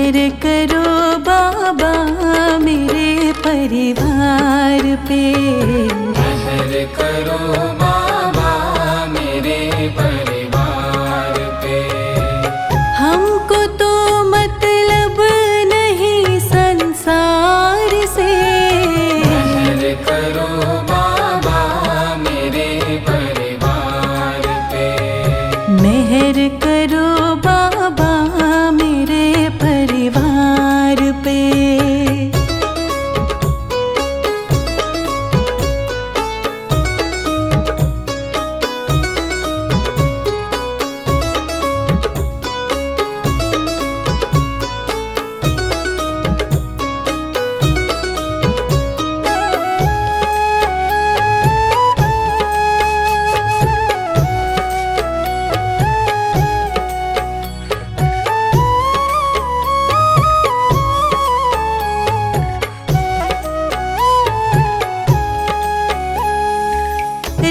मेहर करो बाबा मेरे परिवार पे। मेहर करो बाबा मेरे परिवार पे। हमको तो मतलब नहीं संसार से। मेहर करो बाबा मेरे परिवार पे। मेहर करो बाबा मेरे परिवार पे।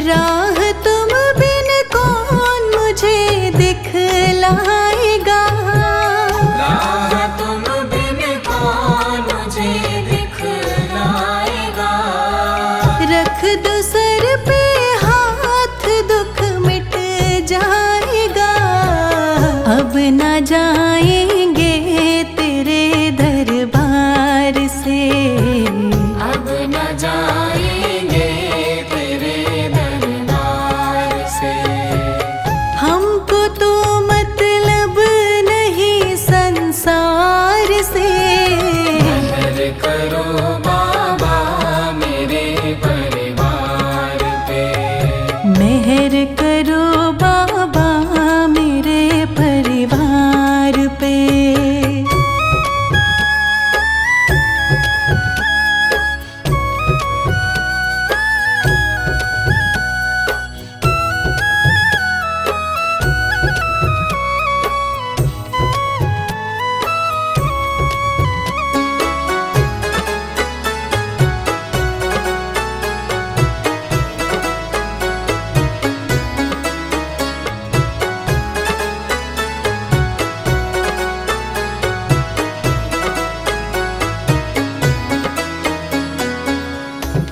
राह तुम बिन कौन मुझे दिखलाएगा। राह तुम बिन कौन मुझे दिखलाएगा। रख दो सर पे हाथ दुख मिट जाएगा। अब ना जाएंगे तेरे दरबार से। अब न जाएंगे तेरे दरबार से। हमको तो मतलब नहीं संसार से। मेहर करो बाबा मेरे परिवार पे। मेहर करो बाबा मेरे परिवार पे।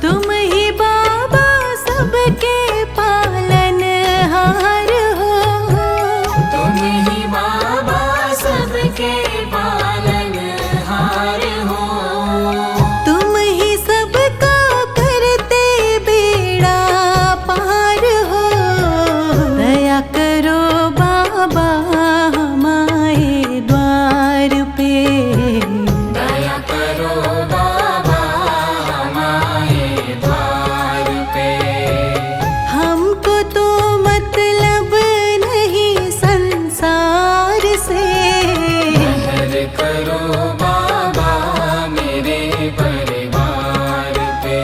तुम ही बाबा सबके पालनहार हो। तुम ही बाबा सबके पालनहार हो। तुम ही सबका करते बेड़ा पार हो। दया करो बाबा हमारे द्वार पे। दया करो बाबा हमारे द्वार पे। हमको तो मतलब नहीं संसार से। मेहर करो बाबा मेरे परिवार पे।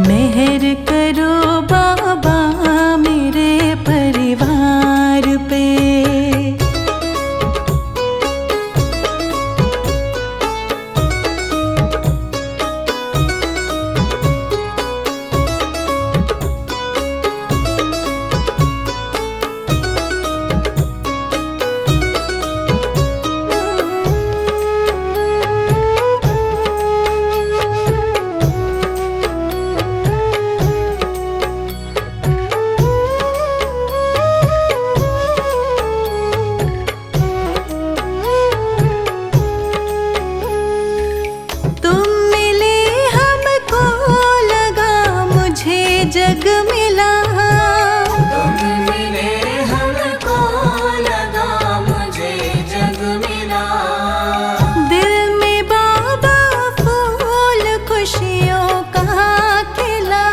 मेहर करो बाबा मेरे परिवार पे। तुम मिले हमको लगा मुझे जग मिला। तुम मिले हमको लगा मुझे जग मिला। दिल में बाबा फूल खुशियों का खिला।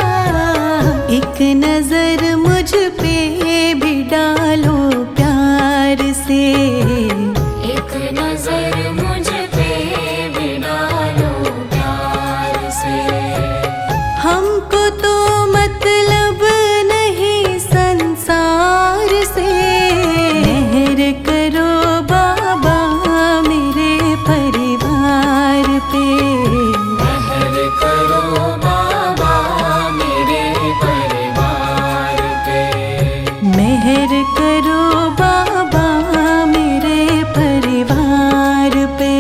एक नजर मुझ पे भी डालो प्यार से। एक नजर मुझ पे भी डालो प्यार से। हमको तो मतलब नहीं संसार से। मेहर करो बाबा मेरे परिवार पे। मेहर करो बाबा मेरे परिवार पे। मेहर करो बाबा मेरे परिवार पे।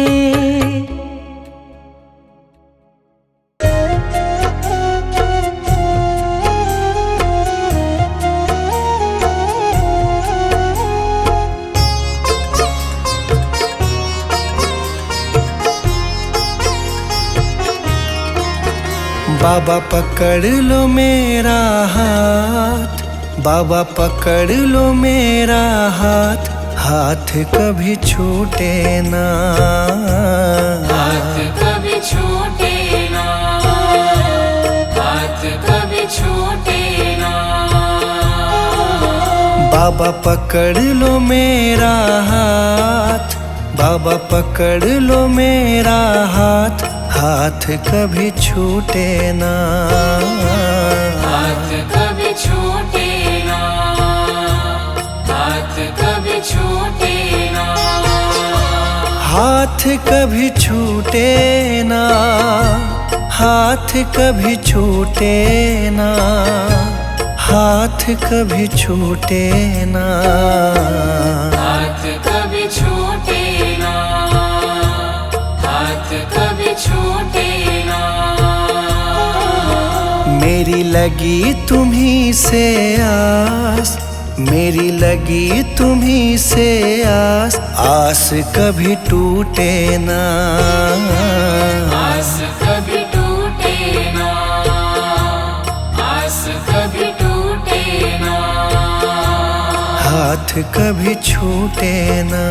बाबा पकड़ लो मेरा हाथ, बाबा पकड़ लो मेरा हाथ, हाथ कभी छूटे ना, हाथ कभी छूटे ना, हाथ कभी छूटे ना। बाबा पकड़ लो मेरा हाथ, बाबा पकड़ लो मेरा हाथ, हाथ कभी छूटे ना, हाथ कभी छूटे ना, हाथ कभी छूटे ना। हाथ कभी छूटे ना, हाथ कभी छूटे ना, हाथ कभी छूटे ना, हाथ कभी छूटे ना, हाथ कभी छूटे ना। मेरी लगी तुम्हीं से आस, मेरी लगी तुम्हीं से आस, आस कभी टूटे ना, आस कभी टूटे ना, आस कभी टूटे ना। हाथ कभी छूटे ना।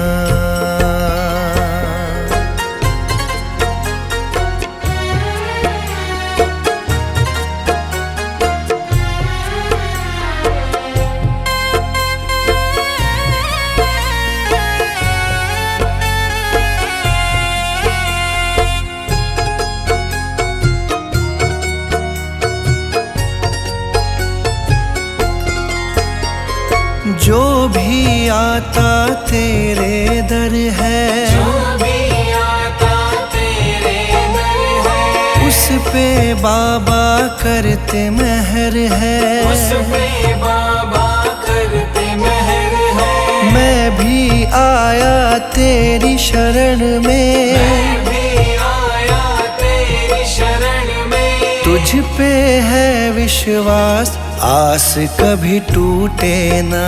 जो भी आता तेरे दर है, जो भी आता तेरे दर है, उस पे बाबा करते मेहर है, उस पे बाबा करते मेहर है। मैं भी आया तेरी शरण में, मैं भी आया तेरी शरण में, तुझ पे है विश्वास, आस कभी टूटे ना,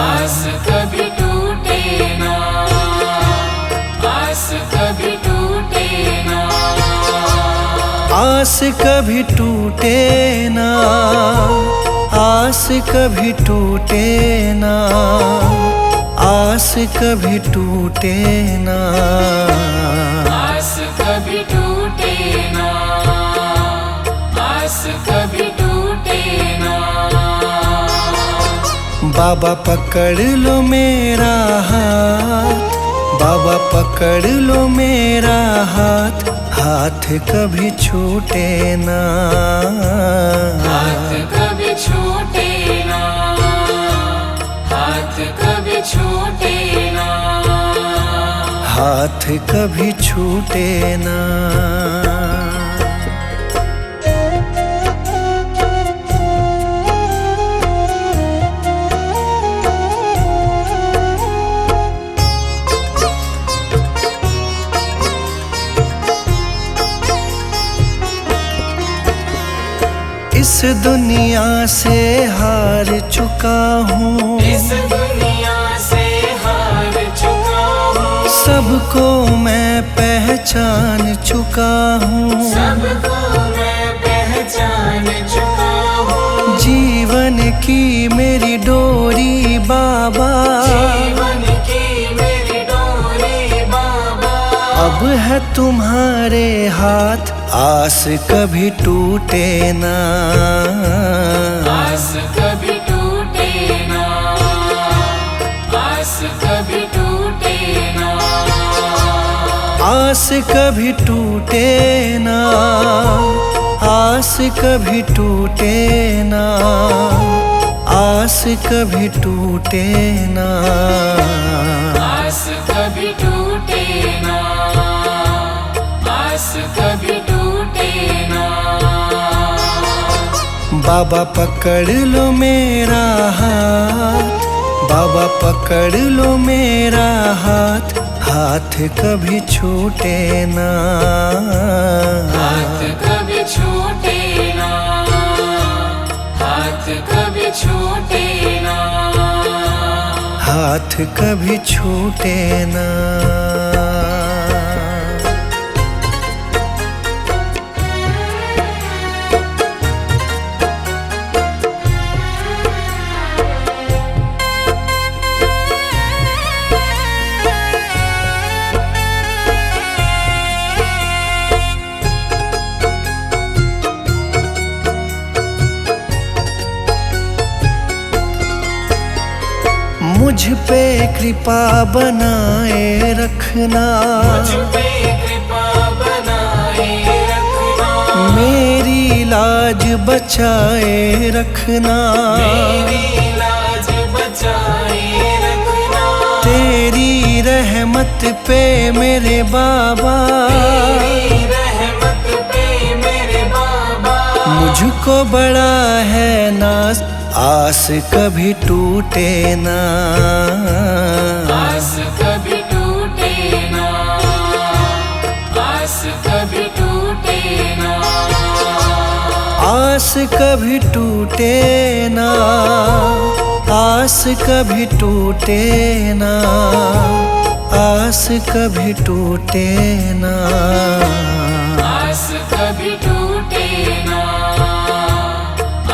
आस कभी टूटे ना, आस कभी टूटे ना। आस कभी टूटे ना, आस कभी टूटे ना, आस कभी टूटे ना, आस कभी टूटे ना, आस कभी टूटे ना। बाबा पकड़ लो मेरा हाथ, बाबा पकड़ लो मेरा हाथ, हाथ कभी छूटे ना, हाथ कभी छूटे ना, हाथ कभी छूटे ना। हाथ कभी छूटे ना। इस दुनिया से हार चुका हूँ, इस दुनिया से हार चुका हूँ, सबको मैं पहचान चुका हूँ, सबको मैं पहचान चुका हूँ। जीवन की मेरी डोरी बाबा, जीवन की मेरी डोरी बाबा, अब है तुम्हारे हाथ, आस कभी टूटे ना, आस कभी टूटे ना, आस कभी टूटे ना। आस कभी टूटे ना, आस कभी टूटे ना, आस कभी टूटे ना, आस कभी टूटे ना, आस कभी टूटे ना। बाबा पकड़ लो मेरा हाथ, बाबा पकड़ लो मेरा हाथ, हाथ कभी छूटे ना, हाथ कभी छूटे ना, हाथ कभी छूटे ना। हाथ कभी छूटे ना। मुझ पे कृपा बनाए रखना, मुझ पे कृपा बनाए रखना, मेरी लाज बचाए रखना, मेरी लाज बचाए रखना, तेरी रहमत पे मेरे बाबा, तेरी रहमत पे मेरे बाबा। मुझको बड़ा है नाज, आस कभी टूटे ना, आस कभी टूटे ना, आस कभी टूटे ना, आस कभी टूटे ना, आस कभी टूटे ना, आस कभी टूटे ना, आस कभी टूटे ना,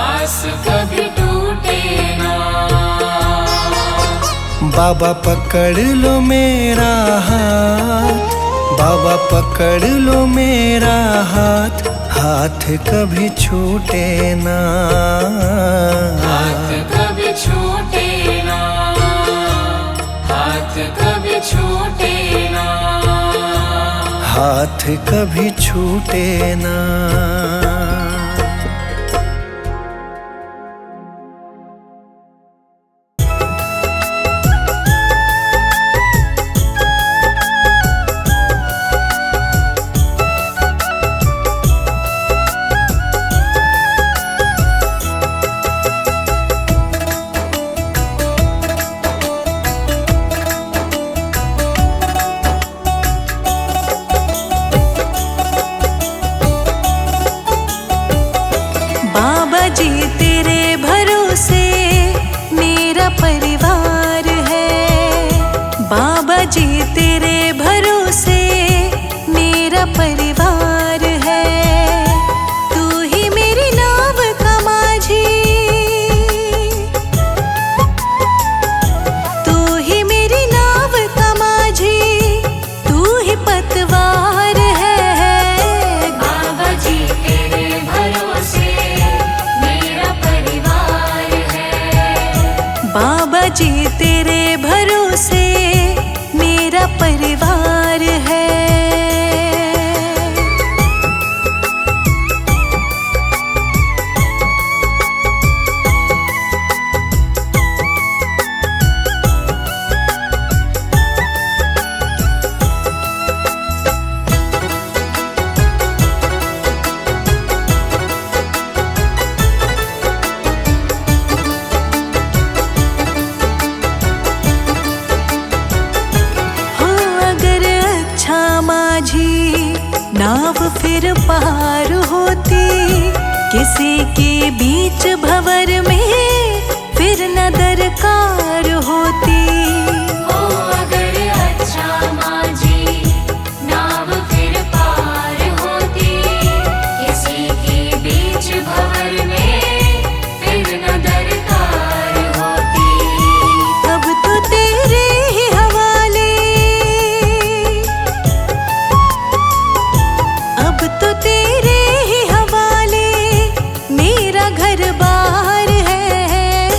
आस कभी टूटे ना। बाबा पकड़ लो मेरा हाथ, बाबा पकड़ लो मेरा हाथ, हाथ कभी छूटे ना, हाथ कभी छूटे ना, हाथ कभी छूटे ना, हाथ कभी छूटे ना। बाबा जी तेरे भरोसे मेरा परिवार है, बाबा जी तेरे भरोसे मेरा परिवार है, तू ही मेरी नाव का माझी, तू ही मेरी नाव का माझी, तू ही पतवार है। बाबा जी तेरे भरोसे मेरा परिवार है, बाबा जी तेरे भरोसे मेरा परिवार है। हो अगर अच्छा माझी नाव फिर पार होती, किसी के बीच भंवर में फिर न दरकार होती। ओ अगर अच्छा माझी नाव फिर पार होती, किसी के बीच भंवर में फिर न दरकार होती। अब तो तेरे ही हवाले, अब तो तेरे ही हवाले मेरा घर बार है।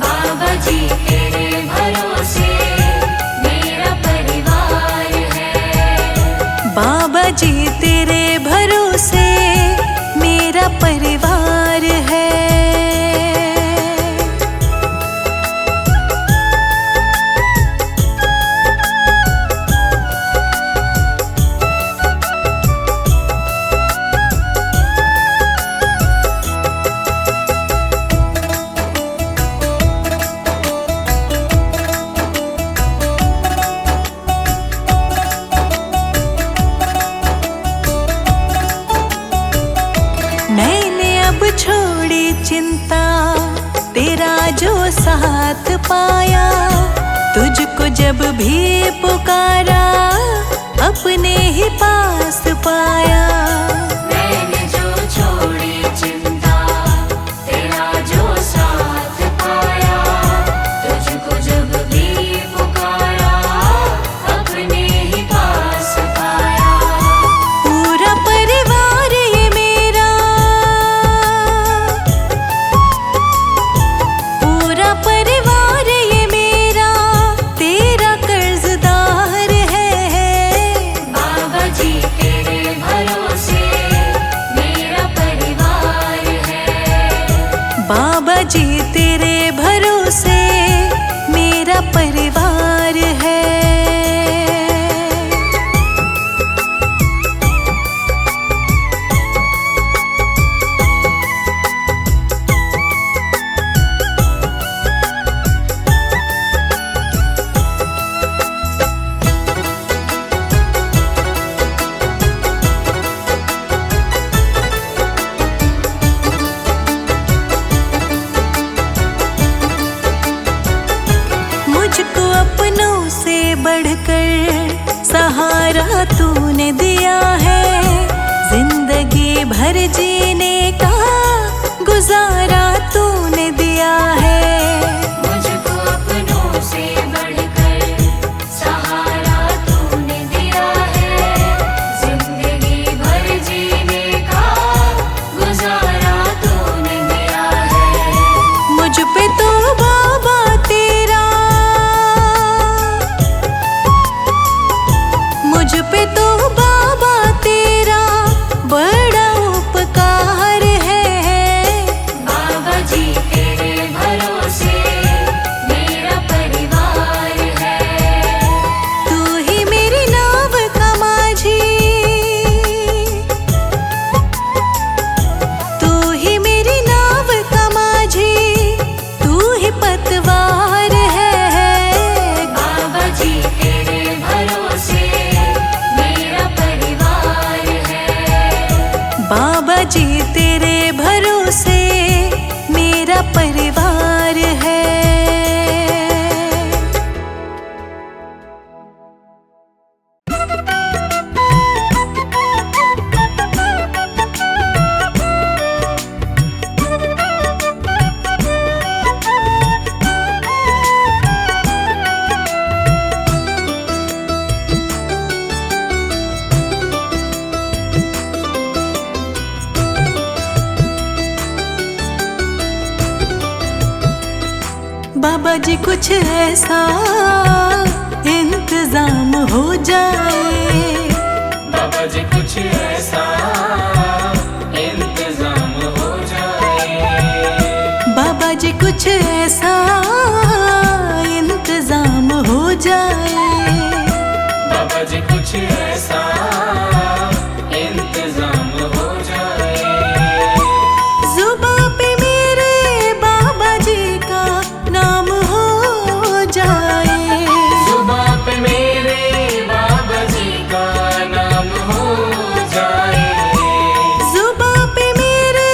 बाबा जी तेरे भरोसे मेरा परिवार है, बाबा जी तेरे भरोसे मेरा परिवार है। मैंने अब छोड़ी चिंता, तेरा जो साथ पाया, तुझको जब भी पुकारा अपने ही पास पाया। मैंने जो छोड़ी चिंता, तेरा जो साथ पाया, तुझको जब भी पुकारा अपने ही पास पाया। पूरा परिवार ये मेरा, पूरा परिवार ये मेरा दर्जा तूने दिया है, जिंदगी भर जीने का गुजारा तूने दिया है। मुझको अपनों से बढ़कर सहारा तूने दिया है, जिंदगी भर जीने का गुजारा तूने दिया है। मुझ पे तो बाबा तेरा, मुझ पे तो बाबा तेरा बड़ा उपकार है। बाबा जी तेरे भरोसे मेरा परिवार है। तू ही मेरी नाव का माझी, तू ही मेरी नाव का माझी, तू ही पतवार है। बाबा जी तेरे भरोसे मेरा परिवार है। बाबा जी तेरे भरोसे मेरा परिवार है। बाबा जी कुछ ऐसा इंतजाम हो जाए, बाबा जी कुछ ऐसा इंतजाम हो जाए। बाबा जी कुछ ऐसा इंतजाम हो जाए। बाबा जी कुछ ऐसा इंतजाम हो जाए। जुबां पे मेरे बाबा जी का नाम हो जाए। जुबां पे मेरे बाबा जी का नाम हो जाए। जुबां पे मेरे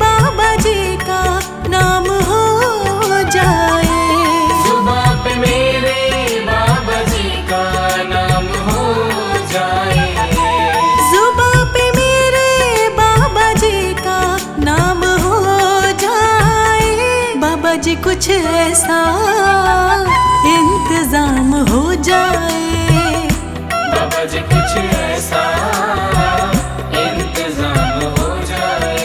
बाबा जी का नाम हो जाए। जुबां पे मेरे बाबा जी का नाम हो जाए। जुबां पे मेरे बाबा जी का नाम हो जाए। बाबा जी कुछ ऐसा इंतजाम हो जाए। बाबा जी कुछ ऐसा इंतजाम हो जाए।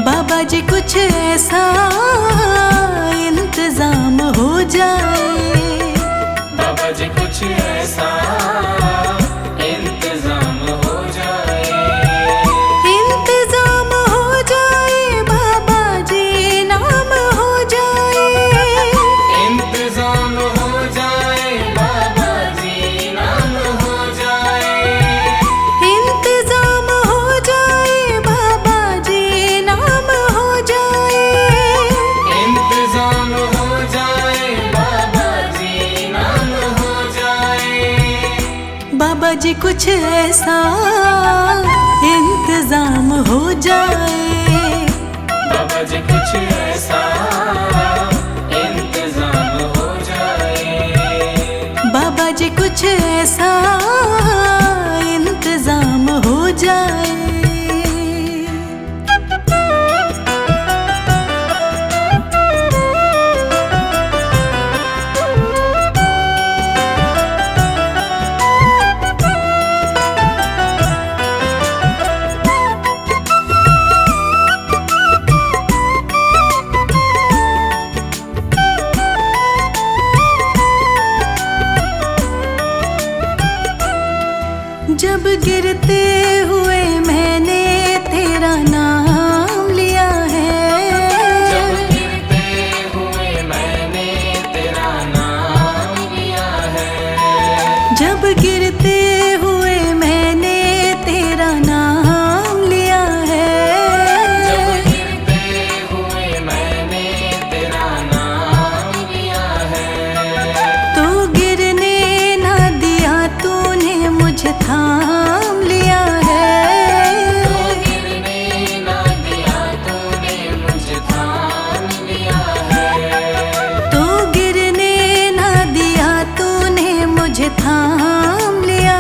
बाबा जी कुछ ऐसा इंतजाम हो जाए। बाबा जी कुछ ऐसा इंतजाम हो जाए। इंतजाम हो जाए बाबा जी नाम हो जाए। इंतजाम हो जाए बाबा जी नाम हो जाए। इंतजाम हो जाए बाबा जी नाम हो जाए। इंतजाम हो जाए बाबा जी नाम हो जाए। बाबा जी कुछ ऐसा इंतजाम हो जाए। बाबा जी कुछ ऐसा इंतजाम हो जाए। बाबा जी कुछ ऐसा इंतजाम हो जाए। जब गिरते हुए मैंने तेरा नाम लिया है। जब गिरते हुए मैंने तेरा नाम लिया है। जब गिरते हुए मैंने तेरा नाम लिया है। जब गिरते हुए मैंने तेरा नाम लिया है। तो गिरने ना दिया तूने मुझे थाम लिया है। तो गिरने ना दिया तूने मुझे थाम लिया है। तो गिरने ना दिया तूने मुझे थाम लिया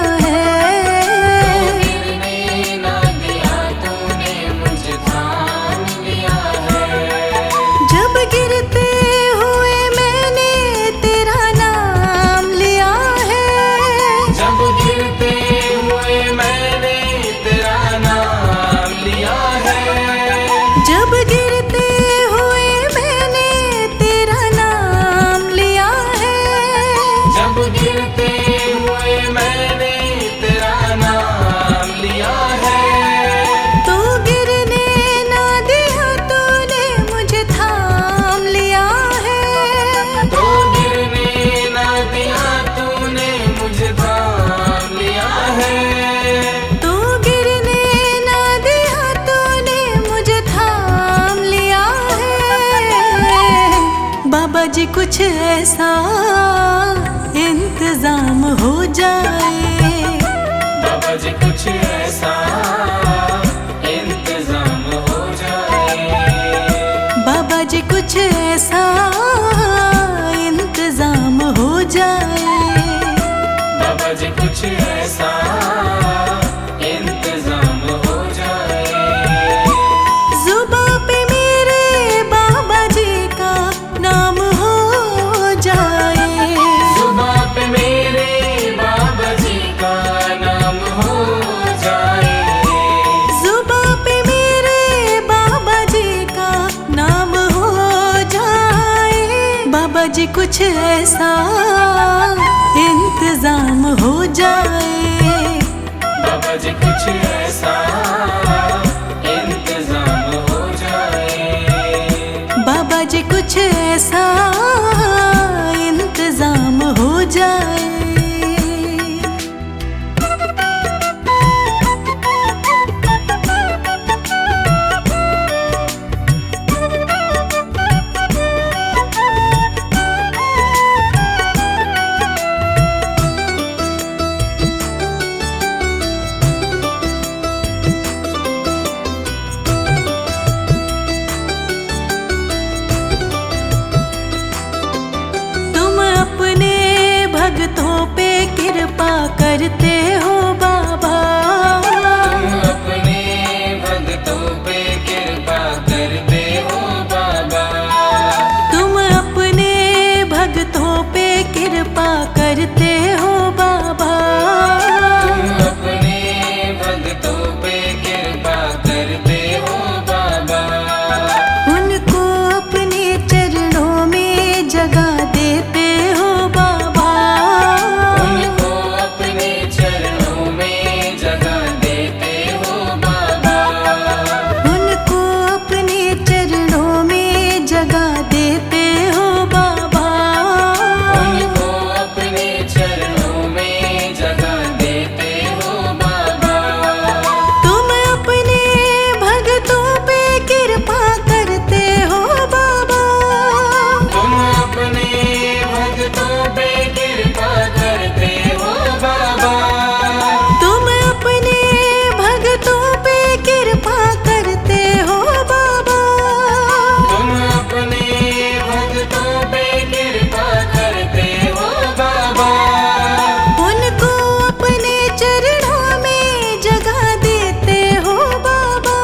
कुछ ऐसा इंतजाम हो जाए, बाबा जी कुछ ऐसा इंतजाम हो जाए, बाबा जी कुछ ऐसा इंतजाम हो जाए, बाबा जी कुछ ऐसा इंतजाम हो जाए। जुबां पे मेरे बाबा जी का नाम हो जाए, जुबां पे मेरे बाबा जी का नाम हो जाए, जुबां पे मेरे बाबा जी का नाम हो जाए, बाबा जी कुछ ऐसा इंतजाम हो जाए, बाबा जी कुछ ऐसा इंतजाम हो जाए, बाबा जी कुछ ऐसा इंतजाम हो जाए। भक्तों पे कृपा करते हो बाबा, तुम अपने भक्तों पे कृपा करते हो बाबा, तुम अपने भक्तों पे कृपा करते हो बाबा, तुम अपने भक्तों पे कृपा करते हो बाबा, उनको अपने चरणों में जगह देते हो बाबा, उनको अपने चरणों में जगह देते हो बाबा, उनको अपने चरणों में जगह देते हो बाबा, उनको अपने चरणों में जगह देते हो बाबा, तुम अपने भक्तों पे कृपा करते हो बाबा, तुम अपने भक्तों पे कृपा करते हो बाबा, तुम अपने भक्तों पे कृपा करते हो बाबा, तुम अपने भक्तों पे कृपा करते हो बाबा, उनको अपने चरणों में जगह देते हो बाबा,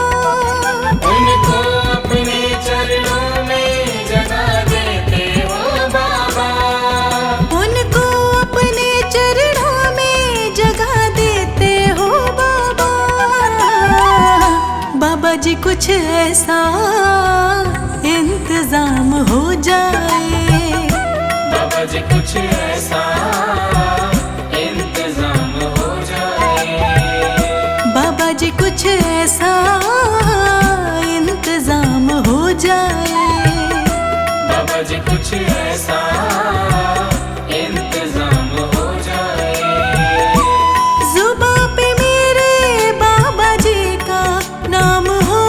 उनको अपने चरणों में जगह देते हो बाबा, उनको अपने चरणों में जगह देते हो बाबा, बाबा जी कुछ ऐसा इंतजाम हो जाए, बाबा जी कुछ ऐसा इंतजाम हो जाए, बाबा जी कुछ ऐसा इंतजाम हो जाए, बाबा जी कुछ ऐसा इंतजाम हो जाए, जुबां पे मेरे बाबा जी का नाम हो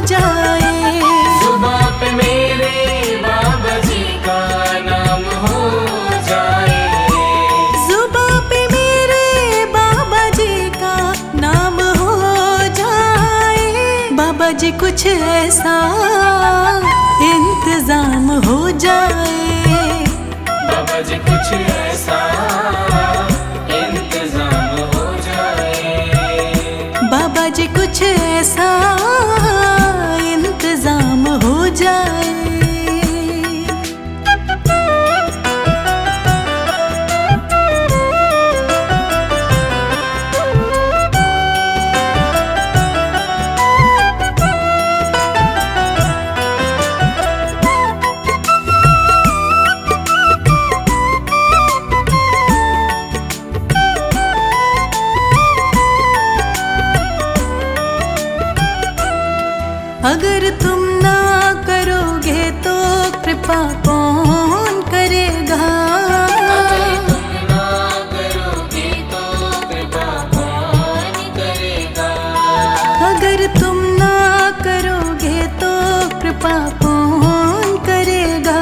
जाए, जुबां पे मेरे बाबा जी का नाम हो जाए, जुबां पे मेरे बाबा जी का नाम हो जाए, बाबा जी कुछ ऐसा इंतजाम हो जाए, बाबा जी कुछ ऐसा इंतजाम हो जाए, बाबा जी कुछ ऐसा इंतजाम हो जाए। अगर तुम ना करोगे तो कृपा कौन करेगा, अगर तुम ना करोगे तो कृपा कौन करेगा, अगर तुम ना करोगे तो कृपा कौन करेगा,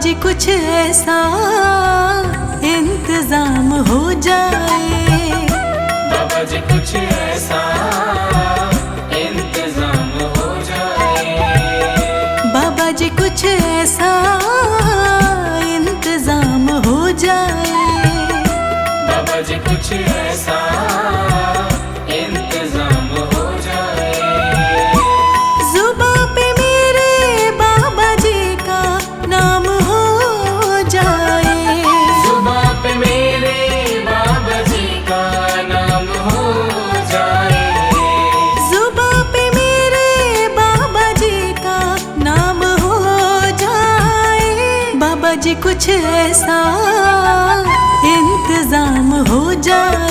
जी कुछ ऐसा इंतजाम हो जाए, बाबा जी कुछ ऐसा इंतजाम हो जाए, बाबा जी कुछ ऐसा इंतजाम हो जाए, बाबा जी कुछ ऐसा इंतजाम हो जाए। जुबां पे मेरे बाबा जी का नाम हो जाए, जुबां पे मेरे बाबा जी का नाम हो जाए, जुबां पे मेरे बाबा जी का नाम हो जाए, बाबा जी कुछ ऐसा इंतजाम हो जाए,